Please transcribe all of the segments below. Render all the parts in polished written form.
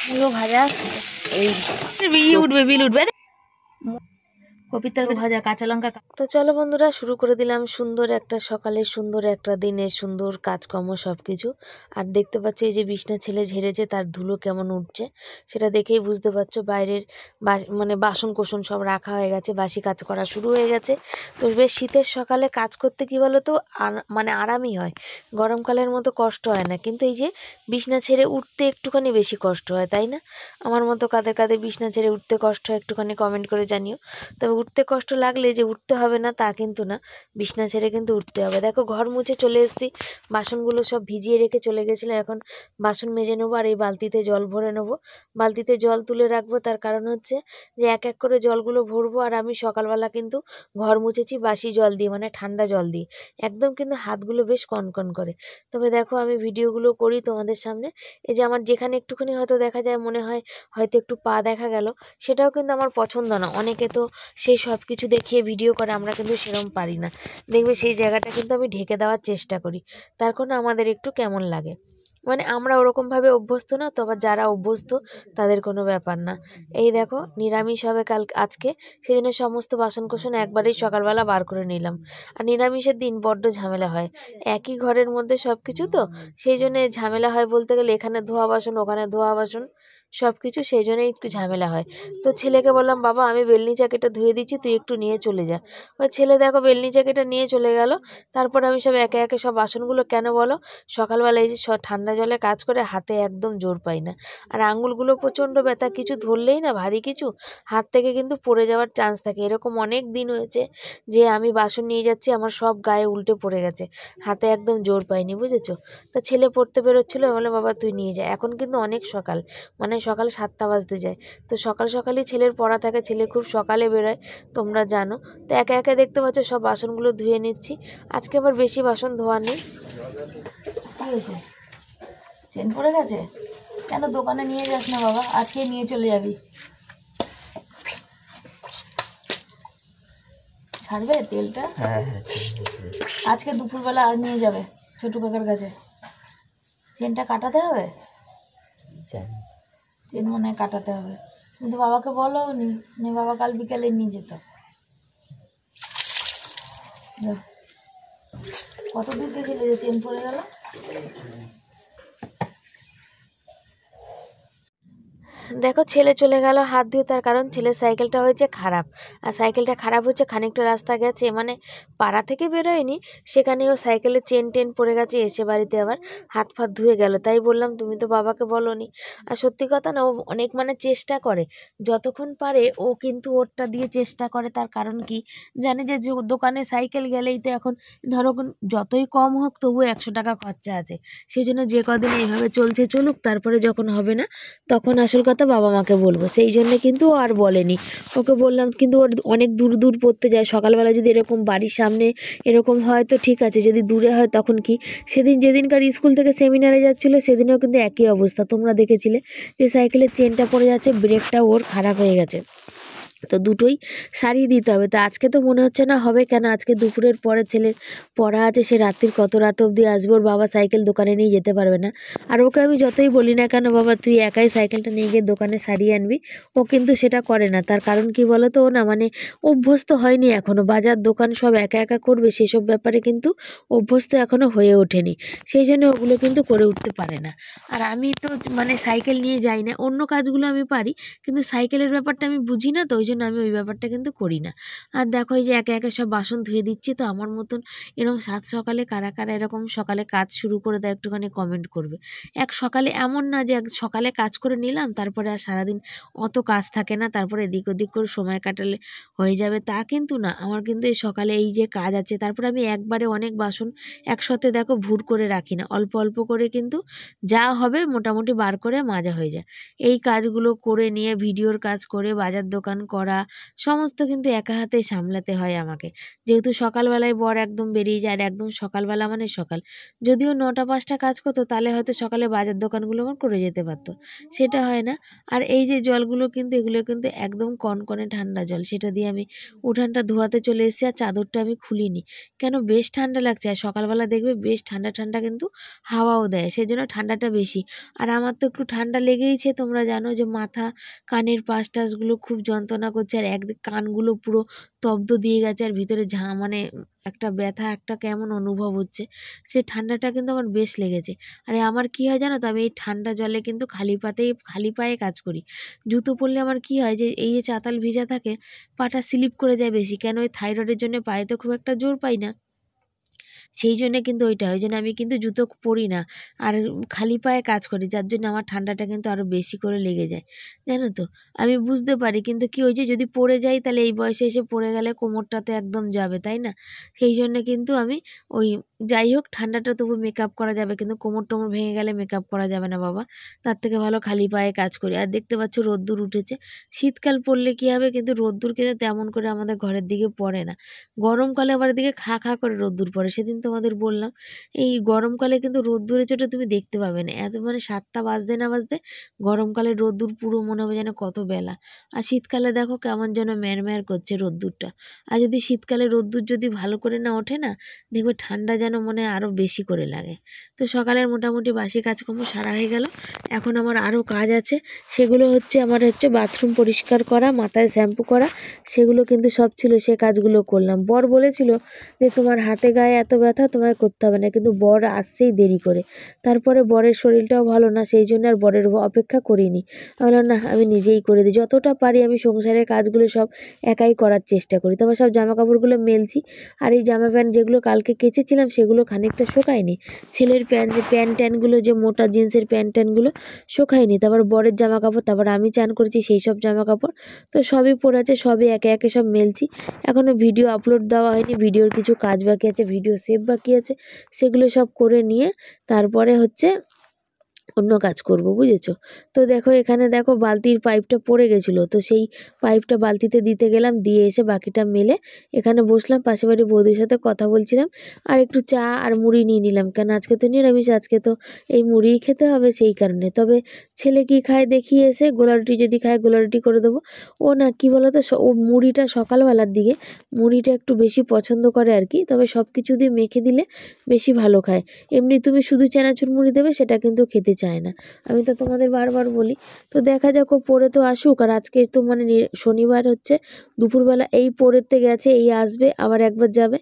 মূলো ভাজা, এই বিল উঠবে কপির তরকারি ভাজা, কাঁচা লঙ্কা। তো চলো বন্ধুরা, শুরু করে দিলাম সুন্দর একটা সকালে, সুন্দর একটা দিনে, সুন্দর কাজকর্ম সব কিছু। আর দেখতে পাচ্ছি এই যে বিছনা ছেলে ঝেড়েছে, তার ধুলো কেমন উঠছে সেটা দেখেই বুঝতে পারছো। বাইরের মানে বাসন কোসন সব রাখা হয়ে গেছে, বাসি কাজ করা শুরু হয়ে গেছে। তো বেশ শীতের সকালে কাজ করতে কি বলো তো, মানে আরামই হয়, গরমকালের মতো কষ্ট হয় না। কিন্তু এই যে বিছনা ছেড়ে উঠতে একটুখানি বেশি কষ্ট হয়, তাই না? আমার মতো কাদের কাদের বিছনা ছেড়ে উঠতে কষ্ট হয় একটুখানি কমেন্ট করে জানিও। তবে উঠতে কষ্ট লাগলে যে উঠতে হবে না তা কিন্তু না, বিছনা ছেড়ে কিন্তু উঠতে হবে। দেখো ঘর মুছে চলে এসেছি, বাসনগুলো সব ভিজিয়ে রেখে চলে গেছিলাম। এখন বাসন মেজে নেবো আর এই বালতিতে জল ভরে নেবো। বালতিতে জল তুলে রাখবো, তার কারণ হচ্ছে যে এক এক করে জলগুলো ভরবো। আর আমি সকালবেলা কিন্তু ঘর মুছেছি বাসি জল দিয়ে, মানে ঠান্ডা জল দিয়ে, একদম কিন্তু হাতগুলো বেশ কনকন করে। তবে দেখো আমি ভিডিওগুলো করি তোমাদের সামনে, এই যে আমার যেখানে একটুখানি হয়তো দেখা যায় মনে হয় হয়তো একটু পা দেখা গেল, সেটাও কিন্তু আমার পছন্দ না। অনেকে তো সেই সব কিছু দেখিয়ে ভিডিও করে, আমরা কিন্তু সেরকম পারি না। দেখবে সেই জায়গাটা কিন্তু আমি ঢেকে দেওয়ার চেষ্টা করি, তার কারণে আমাদের একটু কেমন লাগে, মানে আমরা ওরকমভাবে অভ্যস্ত না তো। আবার যারা অভ্যস্ত তাদের কোনো ব্যাপার না। এই দেখো নিরামিষ হবে আজকে, সেই জন্য সমস্ত বাসনকোসন একবারেই সকালবেলা বার করে নিলাম। আর নিরামিষের দিন বড্ড ঝামেলা হয়, একই ঘরের মধ্যে সব কিছু তো, সেই জন্য ঝামেলা হয় বলতে গেলে, এখানে ধোয়া বাসন ওখানে ধোয়া বাসন সব কিছু, সেই জন্যই একটু ঝামেলা হয়। তো ছেলেকে বললাম, বাবা আমি বেলনি চাকিটা ধুয়ে দিচ্ছি, তুই একটু নিয়ে চলে যা। ওই ছেলে দেখো বেলনি চাকিটা নিয়ে চলে গেল। তারপর আমি সব একে একে সব বাসনগুলো, কেন বলো, সকালবেলা এই যে ঠান্ডা জলে কাজ করে হাতে একদম জোর পাই না। আর আঙুলগুলো প্রচণ্ড ব্যথা, কিছু ধরলেই না ভারী কিছু হাত থেকে কিন্তু পড়ে যাওয়ার চান্স থাকে। এরকম অনেক দিন হয়েছে যে আমি বাসন নিয়ে যাচ্ছি, আমার সব গায়ে উল্টে পড়ে গেছে, হাতে একদম জোর পাইনি, বুঝেছো? তা ছেলে পড়তে বেরোচ্ছিলো, বলে বাবা তুই নিয়ে যা। এখন কিন্তু অনেক সকাল, মানে সকাল 7টা বাজতে যায়। তো সকাল সকালই ছেলের পড়া থাকে, ছেলে খুব সকালে বেরোয়, তোমরা জানো। তো একে একে দেখতে পাচ্ছ সব বাসনগুলো ধুয়ে নিচ্ছি। আজকে আবার বেশি বাসন ধোয়া নেই। কি হয়েছে, চেন পড়ে গেছে? কেন দোকানে নিয়ে যাস না বাবা, আজকে নিয়ে চলে যাবি। ছাড়বে তেলটা? হ্যাঁ, আজকে দুপুরবেলা আজ নিয়ে যাবে ছোটু কাকার কাছে। চেনটা কাটাতে হবে, চেন মনে হয় কাটাতে হবে, কিন্তু বাবাকে বলো নি, বাবা কাল বিকালে নিয়ে যেত। কত দূর গেছিলে যে চেন পড়ে গেল? দেখো ছেলে চলে গেল হাত ধুয়ে, তার কারণ ছেলের সাইকেলটা হয়েছে খারাপ। আর সাইকেলটা খারাপ হচ্ছে, খানিকটা রাস্তা গেছে, মানে পাড়া থেকে বেরোয়নি, সেখানেও সাইকেলের চেন টেন পড়ে গেছে, এসে বাড়িতে আবার হাত ফাত ধুয়ে গেল। তাই বললাম তুমি তো বাবাকে বলোনি। আর সত্যি কথা না, ও অনেক মানে চেষ্টা করে, যতক্ষণ পারে ও কিন্তু ওরটা দিয়ে চেষ্টা করে। তার কারণ কি জানে যে দোকানে সাইকেল গেলেই তো এখন ধরো যতই কম হোক তবু 100 টাকা খরচা আছে। সেই জন্য যে কদিন এইভাবে চলছে চলুক, তারপরে যখন হবে না তখন আসল কথা বাবা মাকে বলবো। সেই জন্যে কিন্তু ও আর বলেনি, ওকে বললাম। কিন্তু ওর অনেক দূর দূর পড়তে যায়, সকালবেলা যদি এরকম বাড়ির সামনে এরকম হয় তো ঠিক আছে, যদি দূরে হয় তখন কি। যেদিনকার স্কুল থেকে সেমিনারে যাচ্ছিলো সেদিনেও কিন্তু একই অবস্থা, তোমরা দেখেছিলে যে সাইকেলের চেনটা পড়ে যাচ্ছে, ব্রেকটা ওর খারাপ হয়ে গেছে। তো দুটোই সারিয়ে দিতে হবে। তো আজকে তো মনে হচ্ছে না হবে, কেন আজকে দুপুরের পরে ছেলের পড়া আছে, সে রাত্রির কত রাত অবধি আসবে, ওর বাবা সাইকেল দোকানে নিয়ে যেতে পারবে না। আর ওকে আমি যতই বলি না কেন, বাবা তুই একাই সাইকেলটা নিয়ে গিয়ে দোকানে সারিয়ে আনবি, ও কিন্তু সেটা করে না। তার কারণ কি বলো তো, ও না মানে অভ্যস্ত হয়নি এখনও, বাজার দোকান সব একা একা করবে সেসব ব্যাপারে কিন্তু অভ্যস্ত এখনও হয়ে ওঠেনি, সেই জন্য ওগুলো কিন্তু করে উঠতে পারে না। আর আমি তো মানে সাইকেল নিয়ে যাই না, অন্য কাজগুলো আমি পারি, কিন্তু সাইকেলের ব্যাপারটা আমি বুঝি না, তো ওই জন্য আমি ওই ব্যাপারটা কিন্তু করি না। আর দেখো এই যে একে একে সব বাসন ধুয়ে দিচ্ছি। তো আমার মতন এরকম সাত সকালে কারা কারা এরকম সকালে কাজ শুরু করে দেয় একটুখানি কমেন্ট করবে। এক সকালে এমন না যে সকালে কাজ করে নিলাম তারপরে আর সারাদিন অত কাজ থাকে না, তারপরে এদিক ওদিক করে সময় কাটালে হয়ে যাবে, তা কিন্তু না। আমার কিন্তু এই সকালে এই যে কাজ আছে, তারপরে আমি একবারে অনেক বাসন একসাথে দেখো ভুর করে রাখি না, অল্প অল্প করে কিন্তু যা হবে মোটামুটি বার করে মাজা হয়ে যায়। এই কাজগুলো করে নিয়ে ভিডিওর কাজ করে বাজার দোকান করা, করা সমস্ত কিন্তু একা হাতেই সামলাতে হয় আমাকে। যেহেতু সকালবেলায় বর একদম বেরিয়ে যায়, আর একদম সকালবেলা মানে সকাল। যদিও ৯টা-৫টা কাজ করতো তাহলে হয়তো সকালে বাজার দোকানগুলো আমার করে যেতে পারতো, সেটা হয় না। আর এই যে জলগুলো কিন্তু এগুলো কিন্তু একদম কনকনে ঠান্ডা জল, সেটা দিয়ে আমি উঠানটা ধোয়াতে চলে এসেছি। আর চাদরটা আমি খুলিনি, কেন বেশ ঠান্ডা লাগছে। আর সকালবেলা দেখবে বেশ ঠান্ডা ঠান্ডা কিন্তু হাওয়াও দেয়, সেজন্য ঠান্ডাটা বেশি। আর আমার তো একটু ঠান্ডা লেগেইছে, তোমরা জানো যে মাথা কানের পাশ টাশগুলো খুব যন্ত্রণা করছে, আর একদিক কানগুলো পুরো তব্দ দিয়ে গেছে, আর ভিতরে মানে একটা ব্যথা একটা কেমন অনুভব হচ্ছে। সে ঠান্ডাটা কিন্তু আমার বেশ লেগেছে। আরে আমার কি হয় জানো তো, আমি এই ঠান্ডা জলে কিন্তু খালি পায়ে কাজ করি। জুতো পরলে আমার কি হয় যে এই যে চাতাল ভিজা থাকে, পাটা স্লিপ করে যায় বেশি, কেন ওই থাইরয়েডের জন্য পায়ে তো খুব একটা জোর পাই না, সেই জন্যে কিন্তু ওই জন্য আমি কিন্তু জুতো পরি না, আর খালি পায়ে কাজ করি, যার জন্য আমার ঠান্ডাটা কিন্তু আরও বেশি করে লেগে যায়, জানো তো। আমি বুঝতে পারি, কিন্তু কি হয়েছে যদি পড়ে যাই তাহলে এই বয়সে এসে পড়ে গেলে কোমরটা তো একদম যাবে, তাই না? সেই জন্য কিন্তু আমি ওই যাই হোক ঠান্ডাটা তবু মেকআপ করা যাবে, কিন্তু কোমর টোমর ভেঙে গেলে মেকআপ করা যাবে না বাবা। তার থেকে ভালো খালি পায়ে কাজ করি। আর দেখতে পাচ্ছ রোদ্দুর উঠেছে, শীতকাল পড়লে কি হবে, কিন্তু রোদ্দুর কিন্তু তেমন করে আমাদের ঘরের দিকে পড়ে না। গরমকালে আবার এদিকে খা খা করে রোদ্দুর পড়ে। সেদিন তোমাদের বললাম, এই গরমকালে কিন্তু রোদ্দুরের চোটে তুমি দেখতে পাবে না, এত মানে 7টা বাজতে না বাজতে গরমকালে রোদ্দুর পুরো মনে হবে যেন কত বেলা। আর শীতকালে দেখো কেমন যেন ম্যারম্যার করছে রোদ্দুরটা। আর যদি শীতকালে রোদ্দুর যদি ভালো করে না ওঠে না, দেখবে ঠান্ডা যেন মনে আরও বেশি করে লাগে। তো সকালের মোটামুটি বাসি কাজকর্ম সারা হয়ে গেল। এখন আমার আরও কাজ আছে, সেগুলো হচ্ছে আমার বাথরুম পরিষ্কার করা, মাথায় শ্যাম্পু করা, সেগুলো কিন্তু সব ছিল, সে কাজগুলো করলাম। বর বলেছিল যে তোমার হাতে গায়ে এত ব্যথা তোমায় করতে হবে না, কিন্তু বর আসছেই দেরি করে। তারপরে বরের শরীরটাও ভালো না, সেই জন্য আর বরের অপেক্ষা করিনি। আমি বললাম না, আমি নিজেই করে দিই, যতটা পারি আমি সংসারের কাজগুলো সব একাই করার চেষ্টা করি। তারপর সব জামা কাপড়গুলো মেলছি, আর এই জামা প্যান্ট যেগুলো কালকে কেচেছিলাম সেগুলো খানিকটা শোকায়নি। ছেলের প্যান্ট ট্যানগুলো যে মোটা জিন্সের প্যান্ট ট্যানগুলো শোকায়নি। তারপর বরের জামা কাপড়, তারপর আমি চান করেছি সেই সব জামা কাপড় তো সবই পরে আছে, সবই একে একে সব মেলছি। এখনও ভিডিও আপলোড দেওয়া হয়নি, ভিডিওর কিছু কাজ বাকি আছে, ভিডিও সেভ বাকি আছে, সেগুলো সব করে নিয়ে তারপরে অন্য কাজ করব, বুঝেছো? তো দেখো এখানে দেখো বালতির পাইপটা পড়ে গেছিলো, তো সেই পাইপটা বালতিতে দিতে গেলাম, দিয়ে এসে বাকিটা মেলে এখানে বসলাম, পাশে বাড়ির বৌদির সাথে কথা বলছিলাম, আর একটু চা আর মুড়ি নিয়ে নিলাম, কেন আজকে তো নিরামিষ, আজকে তো এই মুড়িই খেতে হবে, সেই কারণে। তবে ছেলে কি খায় দেখি, এসে গোলা রুটি যদি খায় গোলা রুটি করে দেবো। ও না কি বলতো, ও মুড়িটা সকালবেলার দিকে মুড়িটা একটু বেশি পছন্দ করে আর কি, তবে সব কিছু দিয়ে মেখে দিলে বেশি ভালো খায়। এমনি তুমি শুধু চানাচুর মুড়ি দেবে সেটা কিন্তু খেতে চায় না, আমি তো তোমাদের বারবার বলি। তো দেখা যাক, ও পড়ে তো আসুক। আর আজকে তো মানে শনিবার হচ্ছে, দুপুরবেলা এই পড়তে গেছে, এই আসবে আবার একবার যাবে,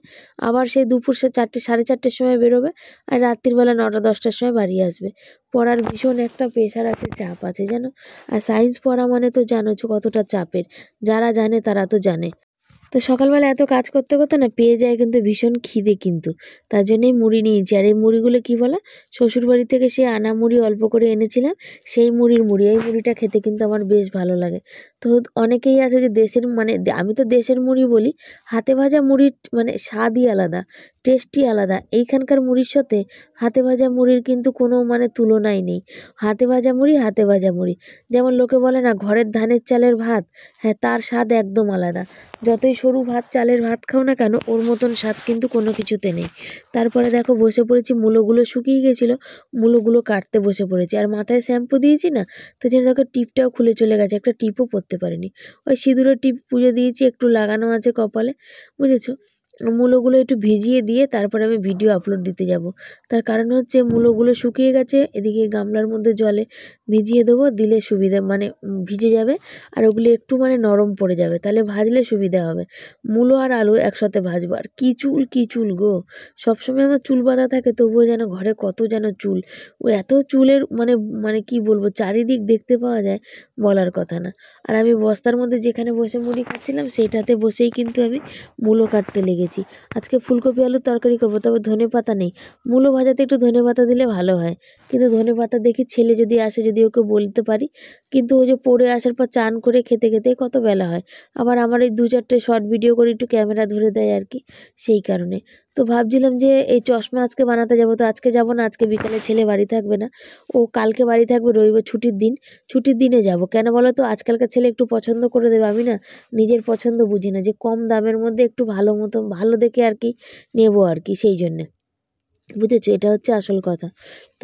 আবার সেই দুপুর 4টে 4:30টার সময় বেরোবে, আর রাত্রিবেলা 9টা 10টার সময় বাড়ি আসবে। পড়ার ভীষণ একটা প্রেশার আছে, চাপ আছে জানো। আর সায়েন্স পড়া মানে তো জানো কতটা চাপের, যারা জানে তারা তো জানে। তো সকালবেলা এত কাজ করতে করতে না পেয়ে যায় কিন্তু ভীষণ খিদে, কিন্তু তার জন্যই মুড়ি নিয়েছি। আর এই মুড়িগুলো কী বলো, শ্বশুরবাড়ি থেকে সে আনা মুড়ি অল্প করে এনেছিলাম, সেই মুড়ি, এই মুড়িটা খেতে কিন্তু আমার বেশ ভালো লাগে। তো অনেকেই আছে যে দেশের মানে, আমি তো দেশের মুড়ি বলি, হাতে ভাজা মুড়ির মানে স্বাদই আলাদা, টেস্টই আলাদা। এইখানকার মুড়ির সাথে হাতে ভাজা মুড়ির কিন্তু কোনো মানে তুলনাই নেই। হাতে ভাজা মুড়ি, যেমন লোকে বলে না ঘরের ধানের চালের ভাত, হ্যাঁ তার স্বাদ একদম আলাদা। যতই সরু চালের ভাত খাও না কেন, ওর মতন স্বাদ কিন্তু কোনো কিছুতে নেই। তারপরে দেখো বসে পড়েছি, মূলোগুলো শুকিয়ে গেছিলো, মূলোগুলো কাটতে বসে পড়েছি। আর মাথায় শ্যাম্পু দিয়েছি না, তো যেন দেখো টিপটাও খুলে চলে গেছে, একটা টিপও পরতে পারিনি। ওই সিঁদুরের টিপ পুজো দিয়েছি, একটু লাগানো আছে কপালে, বুঝেছো। মূলোগুলো একটু ভিজিয়ে দিয়ে তারপরে আমি ভিডিও আপলোড দিতে যাব। তার কারণ হচ্ছে মূলোগুলো শুকিয়ে গেছে, এদিকে গামলার মধ্যে জলে ভিজিয়ে দেবো, দিলে সুবিধা মানে ভিজে যাবে, আর ওগুলো একটু মানে নরম পড়ে যাবে, তাহলে ভাজলে সুবিধা হবে। মূলো আর আলু একসাথে ভাজবো। আর কি চুল গো, সবসময় আমার চুল বাঁধা থাকে, তবুও যেন ঘরে কত যেন চুল। ও এত চুলের মানে মানে কি বলবো, চারিদিক দেখতে পাওয়া যায়, বলার কথা না। আর আমি বস্তার মধ্যে যেখানে বসে মুড়ি খাচ্ছিলাম সেইটাতে বসেই কিন্তু আমি মূলো কাটতে লেগেছি। আজকে ফুলকপি আলুর তরকারি করবো, তবে ধনেপাতা নেই। মূলো ভাজাতে একটু ধনেপাতা দিলে ভালো হয়, কিন্তু ধনেপাতা দেখি ছেলে যদি আসে, যদি ওকে বলতে পারি। কিন্তু ওই যে পড়ে আসার পর চান করে খেতে খেতে কত বেলা হয়, আবার আমার এই 2-4টে শর্ট ভিডিও করে একটু ক্যামেরা ধরে দেয় আর কি, সেই কারণে। তো তো ভাবছিলাম যে এই চশমা আজকে বানাতে যাব, তো আজকে যাব না, আজকে বিকালে ছেলে বাড়ি থাকবে না, ও কালকে বাড়ি থাকবে, রবিবার ছুটির দিন, ছুটির দিনে যাব। কেন বলো তো, আজকালকার ছেলে একটু পছন্দ করে দেবে, আমি না নিজের পছন্দ বুঝি না, যে কম দামের মধ্যে একটু ভালো মতো ভালো দেখে আর কি নেবো আর কি, সেই জন্যে, বুঝেছো, এটা হচ্ছে আসল কথা।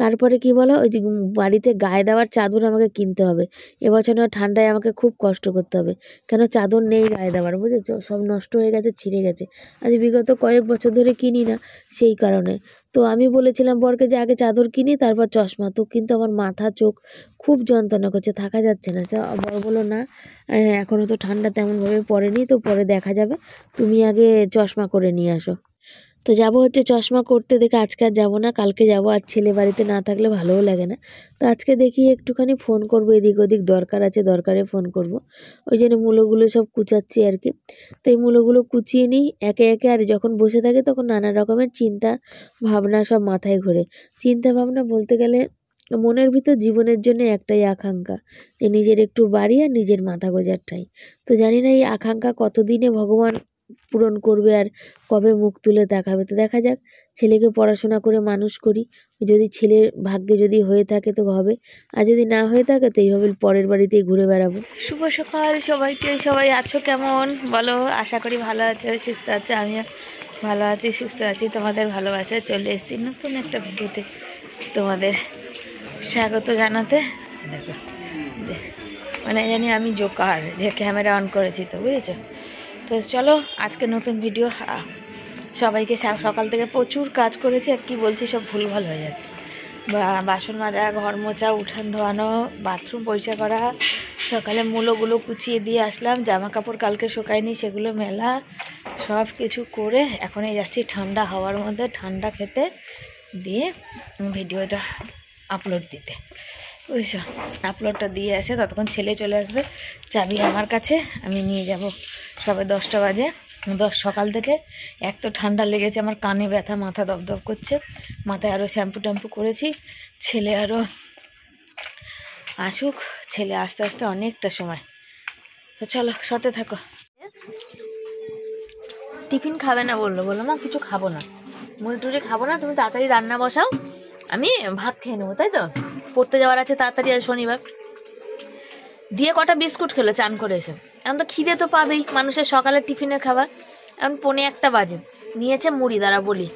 তারপরে কি বলো, ওই যে বাড়িতে গায়ে দেওয়ার চাদর আমাকে কিনতে হবে, এবছর না ঠান্ডায় আমাকে খুব কষ্ট করতে হবে, কেন চাদর নেই গায়ে দেওয়ার, বুঝেছো, সব নষ্ট হয়ে গেছে, ছিঁড়ে গেছে, আজ বিগত কয়েক বছর ধরে কিনি না, সেই কারণে। তো আমি বলেছিলাম বরকে যে আগে চাদর কিনি তারপর চশমা, তো কিন্তু আমার মাথা চোখ খুব যন্ত্রণা করছে, থাকা যাচ্ছে না। তা বর বললো না, এখনও তো ঠান্ডা তেমনভাবে পড়েনি, তো পরে দেখা যাবে, তুমি আগে চশমা করে নিয়ে আসো। তো যাব হচ্ছে চশমা করতে, দেখে আজকে আর যাবো না, কালকে যাব, আর ছেলে বাড়িতে না থাকলে ভালোও লাগে না। তো আজকে দেখি একটুখানি ফোন করব, এদিক ওদিক দরকার আছে, দরকারে ফোন করব, ওই জন্য মূলোগুলো সব কুচাচ্ছি আর কি। তো এই মূলোগুলো কুচিয়ে নিই একে একে, আর যখন বসে থাকে তখন নানা রকমের চিন্তা ভাবনা সব মাথায় ঘোরে। চিন্তা ভাবনা বলতে গেলে মনের ভিতর জীবনের জন্য একটাই আকাঙ্ক্ষা, যে নিজের একটু বাড়ি আর নিজের মাথা গোঁজার ঠাঁই। তো জানি না এই আকাঙ্ক্ষা কতদিনে ভগবান পূরণ করবে আর কবে মুখ তুলে দেখাবে। তো দেখা যাক, ছেলেকে পড়াশোনা করে মানুষ করি, যদি ছেলের ভাগ্যে যদি হয়ে থাকে তো হবে, আর যদি না হয়ে থাকে তো এইভাবে পরের বাড়িতেই ঘুরে বেড়াবো। শুভ সকাল সবাইকে, সবাই আছো কেমন বলো, আশা করি ভালো আছো সুস্থ আছো, আমিও ভালো আছি সুস্থ আছি, তোমাদের ভালোবাসা চলে এসেছি নতুন একটা ভিডিওতে তোমাদের স্বাগত জানাতে। দেখো মানে জানি আমি জোকার যে ক্যামেরা অন করেছি, তো বুঝেছো। তো চলো আজকে নতুন ভিডিও। সবাইকে সকাল থেকে প্রচুর কাজ করেছি, আর কি বলছি সব ভুলভাল হয়ে যাচ্ছে, বাসন মাজা, ঘর মোছা, উঠান ধোয়ানো, বাথরুম পরিষ্কার করা, সকালে মূলোগুলো কুচিয়ে দিয়ে আসলাম, জামা কাপড় কালকে শুকায়নি সেগুলো মেলা, সব কিছু করে এখন এই যাচ্ছি ঠান্ডা হাওয়ার মধ্যে ঠান্ডা খেতে, দিয়ে ভিডিওটা আপলোড দিতে, বুঝছো। আপলোডটা দিয়ে আসে ততক্ষণ ছেলে চলে আসবে, চাবি আমার কাছে, আমি নিয়ে যাব। সবে 10টা বাজে, সকাল থেকে এক তো ঠান্ডা লেগেছে, আমার কানে ব্যথা, মাথা দপদপ করছে, মাথায় আরও শ্যাম্পু ট্যাম্পু করেছি, ছেলে আরও আসুক, ছেলে আস্তে আস্তে অনেকটা সময়। তো চলো সাথে থাকো। টিফিন খাবে না বললো, মা কিছু খাবো না, মুড়ি টুড়ি খাবো না, তুমি তাড়াতাড়ি রান্না বসাও, আমি ভাত খেয়ে নেবো, তাই তো, পড়তে যাওয়ার আছে তাড়াতাড়ি, আজ শনিবার। দিয়ে কটা বিস্কুট খেলো চান করে এসে, এখন তো খিদে তো পাবেই মানুষের, সকালের টিফিনের খাবার, এখন 1:45 বাজে, নিয়েছে মুড়ি, দ্বারা বলি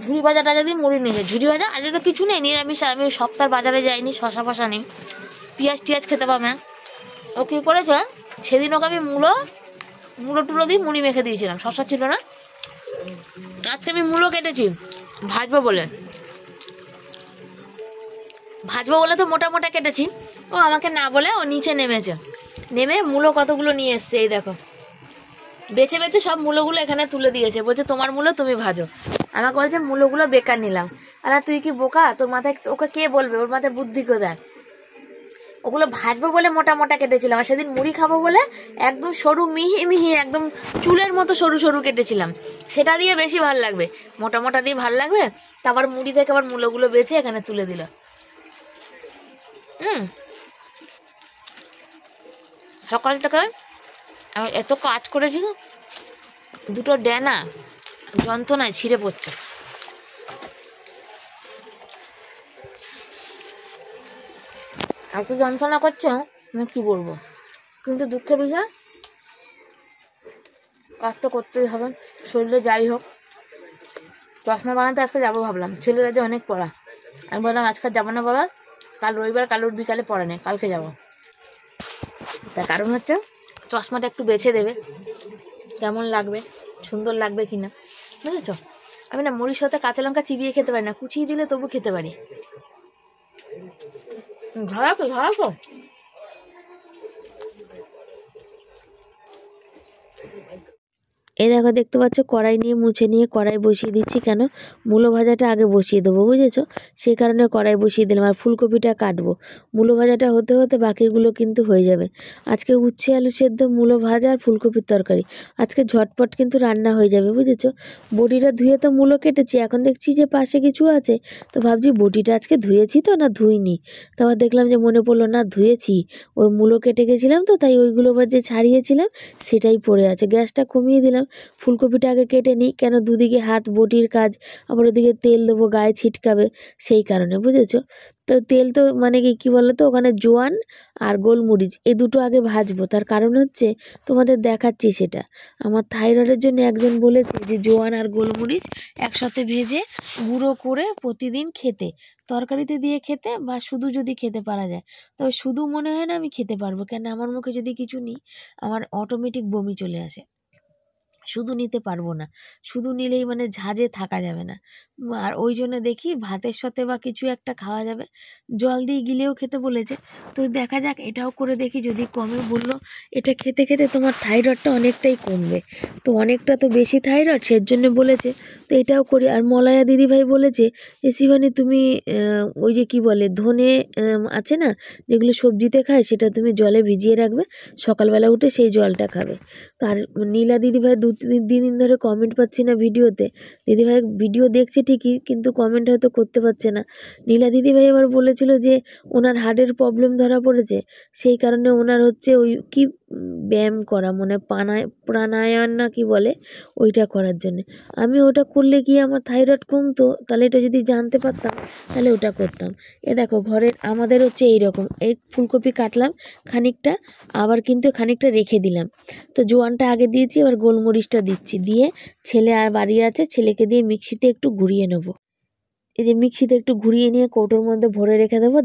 ঝুড়ি ভাজা টাজা দিয়ে মুড়ি নিয়েছে, ঝুড়ি ভাজা আজকে তো কিছু নেই, নিরামিষ, আমি সপ্তাহ বাজারে যাইনি, শশা ফশা নেই, পেঁয়াজ টিয়াজ খেতে পাবে। ও কী করেছে সেদিন, ওকে আমি মুলো টুলো দিয়ে মুড়ি মেখে দিয়েছিলাম, শশা ছিল না, আজকে আমি মুলো কেটেছি ভাজবো বলে, তো মোটা মোটা কেটেছি, ও আমাকে না বলে ও নিচে নেমেছে, নেমে মূলো কতগুলো নিয়ে এসছে, এই দেখো বেছে বেছে সব মূলোগুলো এখানে তুলে দিয়েছে, বলছে তোমার মূলো তুমি ভাজো, আমাকে বলছে মূলোগুলো বেকার নিলাম। আর তুই কি বোকা, তোর মাথায়, ওকে কে বলবে, ওর মাথায় বুদ্ধি কোথায়, ওগুলো ভাজবো বলে মোটা মোটা কেটেছিলাম, আর সেদিন মুড়ি খাবো বলে একদম সরু মিহি মিহি একদম চুলের মতো সরু সরু কেটেছিলাম, সেটা দিয়ে বেশি ভাল লাগবে, মোটা মোটা দিয়ে ভাল লাগবে। তারপর মুড়ি থেকে আবার মূলোগুলো বেছে এখানে তুলে দিল। সকাল থেকে আমি এত কাজ করেছি, দুটো ডেনা যন্ত্রণায় ছিঁড়ে পড়ছে। এত যন্ত্রণা করছে আমি কি বলবো, কিন্তু দুঃখের বিষয়, কাজ তো করতেই হবে, শরীরে যাই হোক। চশমা বানাতে আজকে যাবো ভাবলাম, ছেলের আজ অনেক পড়া, আমি বললাম আজকে যাবো না বাবা, কাল রবিবার, কাল ওর বিকালে পড়া নেই, কালকে যাবো। তার কারণ হচ্ছে চশমাটা একটু বেছে দেবে, কেমন লাগবে, সুন্দর লাগবে কিনা, বুঝেছ। আমি না মুড়ির সাথে কাঁচা লঙ্কা চিবিয়ে খেতে পারি না, কুচিয়ে দিলে তবু খেতে পারি। ধরা এই দেখো দেখতে পাচ্ছ কড়াই নিয়ে মুছে নিয়ে কড়াই বসিয়ে দিচ্ছি। কেন, মূলো ভাজাটা আগে বসিয়ে দেবো, বুঝেছো, সেই কারণে কড়াই বসিয়ে দিলাম। আর ফুলকপিটা কাটবো, মূলো ভাজাটা হতে হতে বাকিগুলো কিন্তু হয়ে যাবে। আজকে উচ্ছে আলু সেদ্ধ, মূলো ভাজা আর ফুলকপির তরকারি, আজকে ঝটপট কিন্তু রান্না হয়ে যাবে, বুঝেছো। বটিটা ধুয়ে তো মূলো কেটেছি, এখন দেখছি যে পাশে কিছু আছে, তো ভাবছি বটিটা আজকে ধুয়েছি তো না ধুইনি। তারপর দেখলাম যে মনে পড়লো না ধুয়েছি, ওই মূলো কেটে গেছিলাম তো, তাই ওইগুলো আবার যে ছাড়িয়েছিলাম সেটাই পড়ে আছে। গ্যাসটা কমিয়ে দিলাম, ফুলকপিটা আগে কেটে নিই, কেন দুদিকে হাত বটির কাজ, আবার ওদিকে তেল দেবো গায়ে ছিটকাবে, সেই কারণে, বুঝেছো। তো তেল তো মানে কি বলো তো, ওখানে জোয়ান আর গোলমরিচ এই দুটো আগে ভাজবো। তার কারণ হচ্ছে তোমাদের দেখাচ্ছি সেটা, আমার থাইরয়েডের জন্য একজন বলেছে যে জোয়ান আর গোলমরিচ একসাথে ভেজে গুঁড়ো করে প্রতিদিন খেতে, তরকারিতে দিয়ে খেতে, বা শুধু যদি খেতে পারা যায়। তবে শুধু মনে হয় না আমি খেতে পারবো, কেন আমার মুখে যদি কিছু নিই আমার অটোমেটিক বমি চলে আসে, শুধু নিতে পারবো না, শুধু নিলেই মানে ঝাঁজে থাকা যাবে না। আর ওই জন্য দেখি ভাতের সাথে বা কিছু একটা খাওয়া যাবে, জল দিয়ে গিলেও খেতে বলেছে। তো দেখা যাক, এটাও করে দেখি যদি কমে। বললো এটা খেতে খেতে তোমার থাইরয়েডটা অনেকটাই কমবে, তো অনেকটা তো বেশি থাইরয়েড, সের জন্য বলেছে। তো এটাও করি। আর মলয়া দিদিভাই বলেছে যে শিবানী তুমি ওই যে কি বলে ধনে আছে না, যেগুলো সবজিতে খায়, সেটা তুমি জলে ভিজিয়ে রাখবে, সকালবেলা উঠে সেই জলটা খাবে। তো আর নীলা দিদিভাই দু তিন দিন ধরে কমেন্ট পাচ্ছি না ভিডিওতে, দিদিভাই ভিডিও দেখছে ঠিকই কিন্তু কমেন্ট হয়তো করতে পারছে না। নীলা দিদিভাই আবার বলেছিল যে ওনার হার্টের প্রবলেম ধরা পড়েছে, সেই কারণে ওনার হচ্ছে ওই কি ব্যায়াম করা, মানে প্রাণায়াম না কি বলে, ওইটা করার জন্যে। আমি ওটা করলে কি আমার থাইরয়েড কমতো, তাহলে এটা যদি জানতে পারতাম তাহলে ওটা করতাম। এ দেখো ঘরের আমাদের হচ্ছে এইরকম, এই ফুলকপি কাটলাম খানিকটা, আবার কিন্তু খানিকটা রেখে দিলাম। তো জোয়ানটা আগে দিয়েছি, এবার গোলমরিচটা দিচ্ছি, দিয়ে ছেলে বাড়ি আছে, ছেলেকে দিয়ে মিক্সিতে একটু ঘুরিয়ে নেবো। এই যে মিক্সিতে একটু ঘুরিয়ে নিয়ে কৌটোর মধ্যে ভরে রেখে দেবো।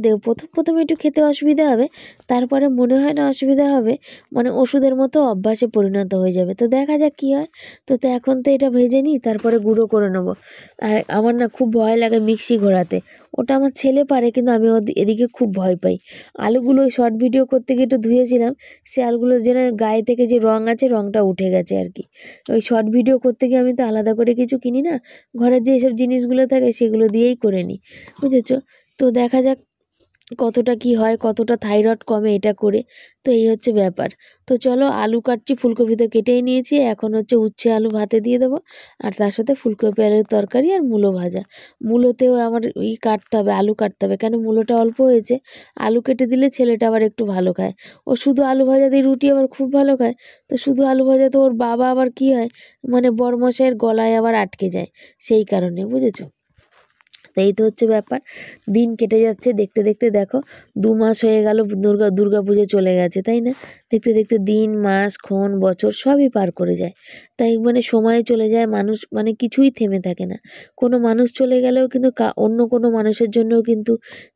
প্রথমে একটু খেতে অসুবিধা হবে, তারপরে মনে হয় না অসুবিধা হবে, মানে ওষুধের মতো অভ্যাসে পরিণত হয়ে যাবে। তো দেখা যাক কী হয়। তো এখন তো এটা ভেজে নিই, তারপরে গুঁড়ো করে নেবো। আর আমার না খুব ভয় লাগে মিক্সি ঘোরাতে, ওটা আমার ছেলে পারে কিন্তু আমি এদিকে খুব ভয় পাই। আলুগুলো ওই শর্ট ভিডিও করতে গিয়ে একটু ধুয়েছিলাম, সে আলুগুলো যেন গায়ে থেকে যে রঙ আছে রঙটা উঠে গেছে আর কি। ওই শর্ট ভিডিও করতে গিয়ে আমি তো আলাদা করে কিছু কিনি না, ঘরের যে এসব জিনিসগুলো থাকে সেগুলো দিয়েই করে নিই, বুঝেছো। তো দেখা যাক কতটা কি হয়, কতটা থাইরয়েড কমে এটা করে। তো এই হচ্ছে ব্যাপার। তো চলো আলু কাটছি, ফুলকপি তো কেটেই নিয়েছি, এখন হচ্ছে উচ্ছে আলু ভাতে দিয়ে দেবো, আর তার সাথে ফুলকপি আলুর তরকারি আর মূলো ভাজা। মূলোতেও আমার কাটতে হবে, আলু কাটতে হবে, কেন মূলোটা অল্প হয়েছে, আলু কেটে দিলে ছেলেটা আবার একটু ভালো খায়। ও শুধু আলু ভাজা দিয়ে রুটি আবার খুব ভালো খায়, তো শুধু আলু ভাজা তো ওর বাবা আবার কি হয়, মানে বড়মশাইয়ের গলায় আবার আটকে যায়, সেই কারণে, বুঝেছো। তো এই তো হচ্ছে ব্যাপার, দিন কেটে যাচ্ছে দেখতে দেখতে। দেখো 2 মাস হয়ে গেল, দুর্গা পুজো চলে গেছে, তাই না। দেখতে দেখতে দিন মাস ক্ষণ বছর সবই পার করে যায়, তাই মানে সময় চলে যায়, মানুষ মানে কিছুই থেমে থাকে না। কোনো মানুষ চলে গেলেও কিন্তু অন্য কোনো মানুষের জন্যও কিন্তু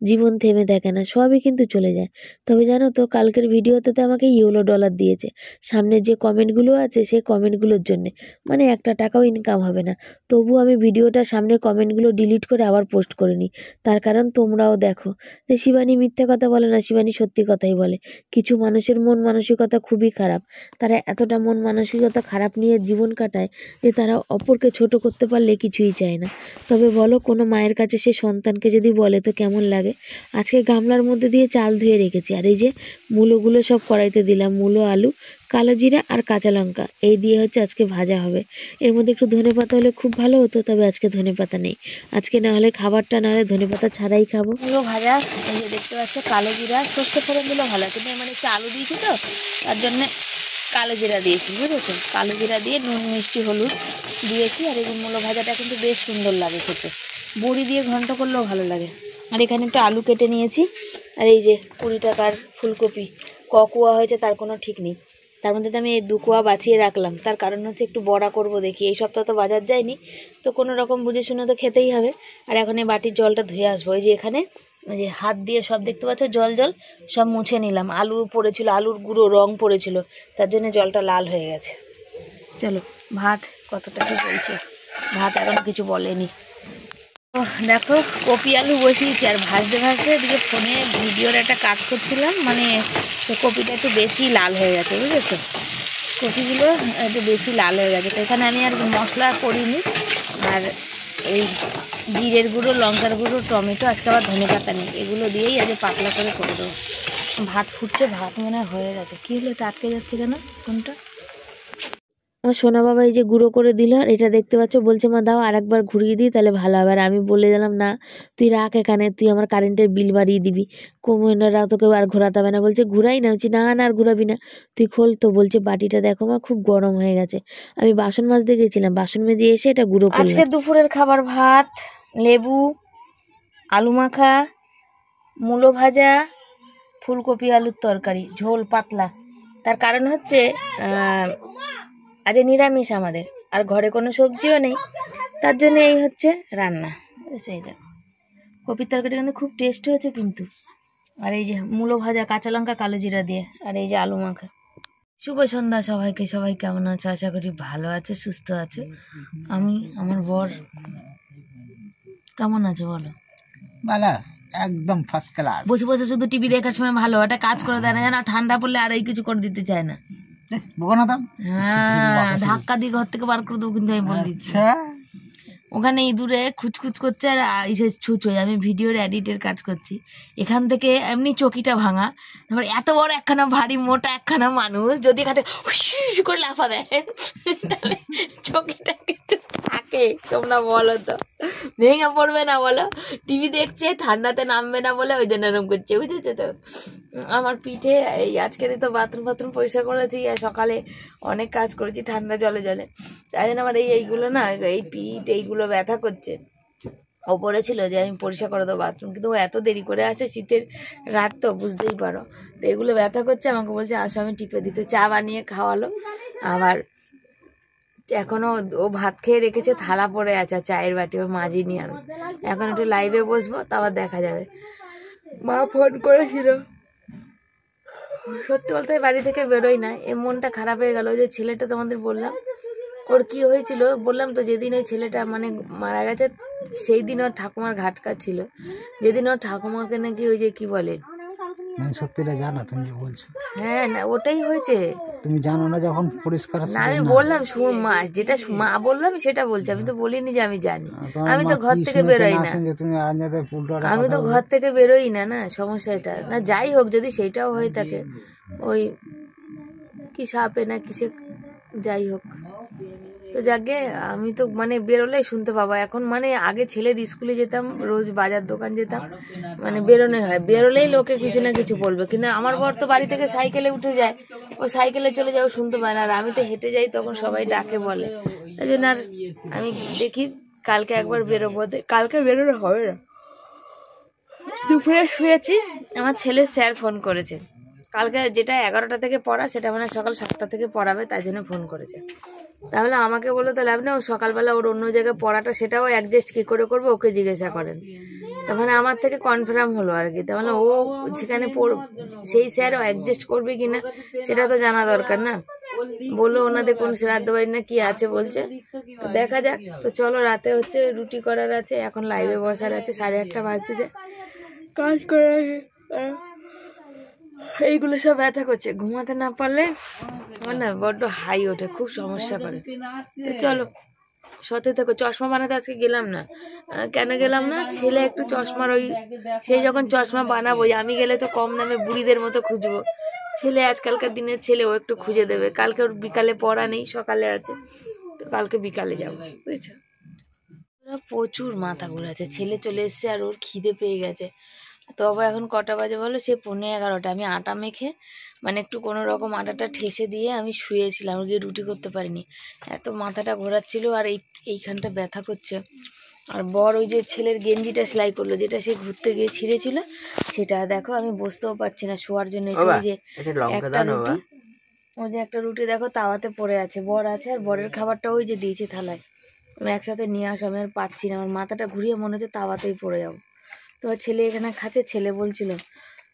জীবন থেমে থাকে না, সবই কিন্তু চলে যায়। তবে জানো তো কালকের ভিডিওতে তো আমাকে $, দিয়েছে, সামনে যে কমেন্টগুলো আছে সেই কমেন্টগুলোর জন্যে, মানে একটা টাকাও ইনকাম হবে না, তবু আমি ভিডিওটা সামনে কমেন্টগুলো ডিলিট করে আবার পোস্ট করে নিই। তার কারণ তোমরাও দেখো যে শিবানী মিথ্যে কথা বলে না, শিবানী সত্যি কথাই বলে। কিছু মানুষের মন মানসিকতা খুবই খারাপ, তারা এতটা মন মানসিকতা খারাপ নিয়ে জীবন কাটায় যে তারা অপরকে ছোট করতে পারলে কিছুই চায় না। তবে বলো কোনো মায়ের কাছে সে সন্তানকে যদি বলে তো কেমন লাগে। আজকে গামলার মধ্যে দিয়ে চাল ধুয়ে রেখেছি, আর এই যে মূলোগুলো সব কড়াইতে দিলাম, মূলো আলু কালো জিরা আর কাঁচা লঙ্কা এই দিয়ে হচ্ছে আজকে ভাজা হবে। এর মধ্যে একটু ধনেপাতা হলে খুব ভালো হতো, তবে আজকে ধনেপাতা নেই। আজকে না হলে খাবারটা না হলে ধনেপাতা ছাড়াই খাবো। মূলো ভাজা, এই যে দেখতে পাচ্ছ কালো জিরা সর্ষে ফোড়ন দিলে ভালো, কিন্তু মানে একটু আলু দিয়েছি তো তার জন্যে কালো জিরা দিয়েছি, বুঝেছো। কালো জিরা দিয়ে নুন মিষ্টি হলুদ দিয়েছি। আর এই মূলো ভাজাটা কিন্তু বেশ সুন্দর লাগে খেতে, বড়ি দিয়ে ঘন্ট করলেও ভালো লাগে। আর এখানে একটা আলু কেটে নিয়েছি, আর এই যে 20 টাকার ফুলকপি, কুয়া হয়েছে তার কোনো ঠিক নেই, তার মধ্যে তো আমি এই 2 কোয়া বাঁচিয়ে রাখলাম, তার কারণ হচ্ছে একটু বড়া করব দেখি, এই সপ্তাহ তো বাজার যায়নি, তো কোনো রকম বুঝে শুনে তো খেতেই হবে। আর এখন এই বাটির জলটা ধুয়ে আসবো, এই যে এখানে ওই যে হাত দিয়ে সব দেখতে পাচ্ছ জল জল সব মুছে নিলাম, আলু পড়েছিল, আলুর গুঁড়ো রং পড়েছিল, তার জন্য জলটা লাল হয়ে গেছে। চলো ভাত কতটা কি বলছে, ভাত এখনো কিছু বলেনি। দেখো কপি আলু বসিয়েছি, আর ভাজতে ভাজতে এদিকে ফোনে ভিডিওর একটা কাজ করছিলাম, মানে কপিটা একটু বেশি লাল হয়ে গেছে, বুঝেছো। কপিগুলো একটু বেশি লাল হয়ে গেছে, তো এখানে আমি আর মশলা করিনি। আর এই জিরের গুঁড়ো, লঙ্কার গুঁড়ো, টমেটো, আজকে আবার ধনে পাতা নেই, এগুলো দিয়েই আজ পাতলা করে দেবো। ভাত ফুটছে, ভাত মনে হয়ে গেছে। কী হলো, এটা আটকে যাচ্ছে কেন কোনটা? আমার সোনা বাবা এই যে গুঁড়ো করে দিল, আর এটা দেখতে পাচ্ছ, বলছে মা দাও আর একবার ঘুরিয়ে দিই তাহলে ভালো হবে। আর আমি বলে দিলাম না তুই রাখ এখানে, তুই আমার কারেন্টের বিল বাড়িয়ে দিবি, কমিউনাররা তোকে আর ঘোরাতে হবে না। বলছে ঘুরাই না, হচ্ছে না না আর ঘুরাবি না, তুই খোল। তো বলছে বাটিটা দেখো মা খুব গরম হয়ে গেছে। আমি বাসন মাজতে গেছিলাম, বাসন মেজে এসে এটা গুঁড়ো করলাম। আজকে দুপুরের খাবার ভাত, লেবু, আলু মাখা, মূলো ভাজা, ফুলকপি আলুর তরকারি, ঝোল পাতলা। তার কারণ হচ্ছে আজ নিরামিষ আমাদের, আর ঘরে কোনো সবজিও নেই, তার জন্য এই হচ্ছে রান্না। এই দেখো কপির তরকারি কিন্তু খুব টেস্ট হয়েছে কিন্তু। আর এই যে মূলো ভাজা, কাঁচা লঙ্কা, কালো জিরা দিয়ে, আর এই যে আলু মাখা। শুভ সন্ধ্যা সবাইকে। সবাই কেমন আছে? আশা করি ভালো আছে, সুস্থ আছে। আমি, আমার বর কেমন আছে বলো? ভালো, একদম ফার্স্ট ক্লাস। বসে বসে শুধু টিভি দেখার সময় ভালো, একটা কাজ করে দেয় না জানা, ঠান্ডা পড়লে আর এই কিছু করে দিতে চায় না। হ্যাঁ, ধাক্কা দিয়ে ঘর থেকে বার করে দেবো কিন্তু আমি বলে দিচ্ছি। ওখানে ইঁদুরে খুচখুচ করছে আর ইসে ছুঁচোয়, আমি ভিডিওর এডিটের কাজ করছি। এখান থেকে এমনি চকিটা ভাঙা, তারপর এত বড় একখানা ভারী মোটা একখানা মানুষ যদি এখান থেকে হুস করে লাফা দেয় তাহলে চকিটা কিন্তু থাকে। তোমরা বলো তো, ভেঙে পড়বে না বলো? টিভি দেখছে, ঠান্ডাতে নামবে না বলে ওই জন্য এরকম করছে, বুঝেছো তো? আমার পিঠে এই আজকের তো বাথরুম পরিষ্কার করেছি, আর সকালে অনেক কাজ করেছি ঠান্ডা জলে তাই জন্য আমার এইগুলো না, এই পিঠ এইগুলো ব্যথা করছে। ও বলেছিল যে আমি পরিষ্কার করে দেবো বাথরুম, কিন্তু ও এত দেরি করে আসে, শীতের রাত তো বুঝতেই পারো, তো এগুলো ব্যথা করছে। আমাকে বলছে আসো আমি টিপে দিতে, চা বানিয়ে খাওয়ালো। আবার এখনো ও ভাত খেয়ে রেখেছে, থালা পড়ে আছে চায়ের বাটি, ও মাজিনি আমি। এখন একটু লাইভে বসবো, তারপর দেখা যাবে। মা ফোন করেছিল, সত্যি বলতে বাড়ি থেকে বেরোই না, এ মনটা খারাপ হয়ে গেল। ওই যে ছেলেটা তোমাদের বললাম, ওর কি হয়েছিল বললাম তো, যেদিন ওই ছেলেটা মানে মারা গেছে সেই দিন ওর ঠাকুমার ঘাটকা ছিল, যেদিন ওর ঠাকুমাকে নাকি ওই যে কি বলে, সত্যিটা জানো তুমি যে বলছো? হ্যাঁ না, ওটাই হয়েছে। তুমি জানো না যখন পরিষ্কার না, আমি বললাম মা, যেটা মা বললাম সেটা বলছি, আমি তো বলিনি যে আমি জানি। আমি তো ঘর থেকে বেরোই না, আমি তো ঘর থেকে বেরোই না, না সমস্যা এটা না। যাই হোক, যদি সেইটাও হয়ে থাকে, ওই কি সাপে না কিসে, যাই হোক, তো যাকে আমি তো মানে বেরোলেই শুনতে পাবো এখন। মানে আগে ছেলের স্কুলে যেতাম, রোজ বাজার দোকান যেতাম, মানে বেরোনো হয়, বেরোলেই লোকে কিছু না কিছু বলবে। কিন্তু আমার বর তো বাড়ি থেকে সাইকেলে উঠে যায়, ও সাইকেলে চলে যায়, ও শুনতে পায় না। আর আমি তো হেঁটে যাই, তখন সবাই ডাকে বলে, তাই জন্য আর আমি দেখি কালকে একবার বেরোবো। কালকে বেরোনো হবে না, দুপুরে শুয়েছি, আমার ছেলের স্যার ফোন করেছে। কালকে যেটা 11টা থেকে পড়া, সেটা মানে সকাল 7টা থেকে পড়াবে, তাই জন্য ফোন করেছে। তাহলে আমাকে বলো তো লাভ না, ও সকালবেলা ওর অন্য জায়গায় পড়াটা সেটাও অ্যাডজাস্ট কী করে করবে, ওকে জিজ্ঞাসা করেন। তার মানে আমার থেকে কনফার্ম হলো আর কি। তার মানে ও যেখানে সেই স্যারও অ্যাডজাস্ট করবে কিনা সেটা তো জানা দরকার না। বললো ওনাদের কোন শ্রাদ্ধ বাড়ি না কি আছে বলছে, তো দেখা যাক। তো চলো, রাতে হচ্ছে রুটি করার আছে, এখন লাইভে বসার আছে, 8:30 বাজতে কাজ করার আছে। এইগুলো সব ব্যথা করছে, ঘুমাতে না পারলে আমার না বড্ড হাই ওঠে, খুব সমস্যা করে। তো চলো সতে থেকো। চশমা বানাতে আজকে গেলাম না, কেন গেলাম না, ছেলে একটু চশমার ওই, সেই যখন চশমা বানাবো, আমি গেলে তো কম দামে বুড়িদের মতো খুঁজবো, ছেলে আজকালকার দিনের ছেলে, ও একটু খুঁজে দেবে। কালকে ওর বিকালে পড়া নেই, সকালে আছে, তো কালকে বিকালে যাবো, বুঝেছো? প্রচুর মাথা ঘুরাচ্ছে, ছেলে চলে এসছে আর ওর খিদে পেয়ে গেছে। তবে এখন কটা বাজে বলো, সে 11:15। আমি আটা মেখে মানে একটু কোনো রকম আটাটা ঠেসে দিয়ে আমি শুয়েছিলাম, গিয়ে রুটি করতে পারিনি, এত মাথাটা ঘোরাচ্ছিল। আর এইখানটা ব্যথা করছে। আর বর ওই যে ছেলের গেঞ্জিটা সেলাই করলো, যেটা সে ঘুরতে গিয়ে ছিঁড়েছিল, সেটা দেখো আমি বসতেও পারছি না শোয়ার জন্য। ওই যে একটা রুটি, ওই যে একটা রুটি দেখো তাওয়াতে পড়ে আছে, বর আছে, আর বরের খাবারটা ওই যে দিয়েছে থালায়, আমি একসাথে নিয়ে আসো, আমি আর পাচ্ছি না, আমার মাথাটা ঘুরিয়ে মনে হচ্ছে তাওয়াতেই পড়ে যাবো। তো ছেলে এখানে খাচ্ছে, ছেলে বলছিল,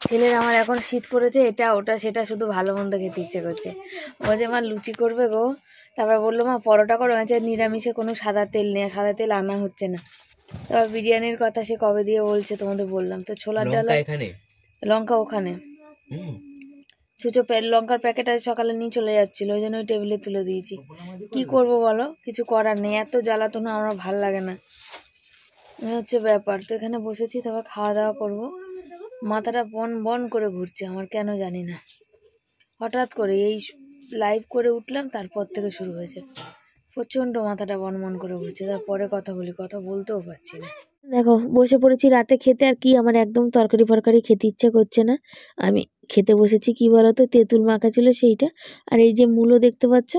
ছেলের আমার এখন শীত পড়েছে, এটা ওটা সেটা শুধু ভালো মন্দ খেতে ইচ্ছে করছে। ও যে মা লুচি করবে গো, তারপর বললো মা পরোটা করো, আছে নিরামিষে কোনো সাদা তেল নেই, সাদা তেল আনা হচ্ছে না। তারপর বিরিয়ানির কথা সে কবে দিয়ে বলছে তোমাদের বললাম। তো ছোলার ডাল, লঙ্কা ওখানে, সুচো লঙ্কার প্যাকেট আজ সকালে নিয়ে চলে যাচ্ছিল, ওই জন্য ওই টেবিলে তুলে দিয়েছি। কি করব বলো, কিছু করার নেই, এত জ্বালাতন আমার ভাল লাগে না, হচ্ছে ব্যাপার। তো এখানে বসেছি, তারপর খাওয়া দাওয়া করব। মাথাটা বন বন করে ঘুরছে আমার, কেন জানি না, হঠাৎ করে এই লাইভ করে উঠলাম তারপর থেকে শুরু হয়েছে, প্রচণ্ড মাথাটা বন বন করে ঘুরছে। তারপরে কথা বলি, কথা বলতেও পারছি না। দেখো বসে পড়েছি রাতে খেতে, আর কি আমার একদম তরকারি ফরকারি খেতে ইচ্ছে করছে না। আমি খেতে বসেছি কি বলতো, তেঁতুল মাখা ছিল সেইটা, আর এই যে মূলো দেখতে পাচ্ছ,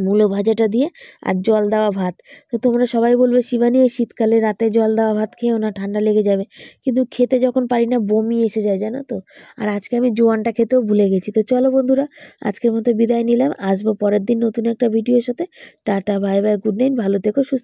মূলো ভাজাটা দিয়ে আর জল দেওয়া ভাত। তো তোমরা সবাই বলবে শিবানী এই শীতকালে রাতে জল দেওয়া ভাত খেয়েও না, ঠান্ডা লেগে যাবে, কিন্তু খেতে যখন পারি না বমি এসে যায় জানো তো। আর আজকে আমি জোয়ানটা খেতেও ভুলে গেছি। তো চলো বন্ধুরা, আজকের মতো বিদায় নিলাম, আসবো পরের দিন নতুন একটা ভিডিওর সাথে। Tata, bye bye, good night, ভালো থেকো, সুস্থ।